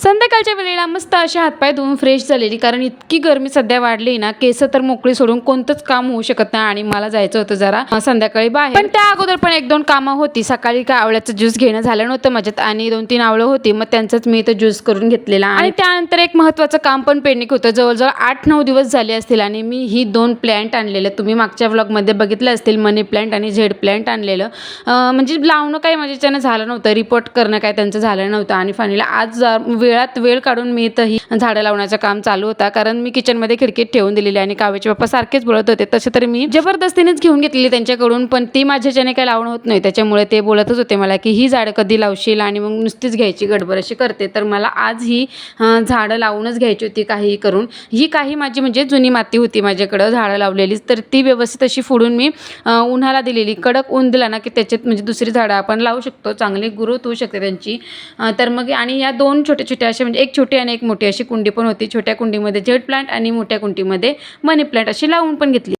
संध्याकाळच्या वेळेला मस्त असे हातपाय धुवून फ्रेश झालेली, कारण इतकी गरमी सध्या वाढली ना, केस तर मोकळी सोडून कोणतंच काम होऊ शकत नाही. आणि मला जायचं होतं जरा संध्याकाळी बाहेर, पण त्या अगोदर पण एक दोन कामं होती. सकाळी काय आवळ्याचं ज्यूस घेणं झालं नव्हतं माझ्यात, आणि 2-3 आवळं होती, मग त्यांचंच मी इथं ज्यूस करून घेतलेला. आणि त्यानंतर एक महत्त्वाचं काम पण पेंडिंग होतं. जवळजवळ 8-9 दिवस झाले असतील, आणि मी ही 2 प्लॅन्ट आणलेले तुम्ही मागच्या व्लॉगमध्ये बघितलं असतील, मनी प्लॅन्ट आणि झेड प्लॅन्ट आणलेलं. म्हणजे लावणं काही माझ्याच्यानं झालं नव्हतं, रिपोर्ट करणं काय त्यांचं झालं नव्हतं. आणि फायनली आज वेळात वेळ काढून मी इथं ही झाडं लावण्याचं काम चालू होता, कारण मी किचनमध्ये खिडकीत ठेवून दिलेली. आणि कावेचे पप्पा सारखेच बोलत होते, तसे तर मी जबरदस्तीनेच घेऊन घेतलेली त्यांच्याकडून, पण ती माझ्याच्याने काही लावणं होत नाही. त्याच्यामुळे ते बोलतच होते मला की ही झाडं कधी लावशील, आणि मग नुसतीच घ्यायची गडबड अशी करते. तर मला आज ही झाडं लावूनच घ्यायची होती काहीही करून. ही काही माझी म्हणजे जुनी माती होती माझ्याकडं झाडं लावलेलीच, तर ती व्यवस्थित अशी फोडून मी उन्हाला दिलेली. कडक ऊन दिला ना की त्याच्यात म्हणजे दुसरी झाडं आपण लावू शकतो, चांगली ग्रोथ होऊ शकते त्यांची. तर मग आणि या 2 छोट्या-छोट्या अशा, म्हणजे एक छोटी आणि एक मोठी अशी कुंडी पण होती. छोट्या कुंडीमध्ये जेड प्लांट आणि मोठ्या कुंडीमध्ये मनी प्लांट अशी लावून पण घेतली.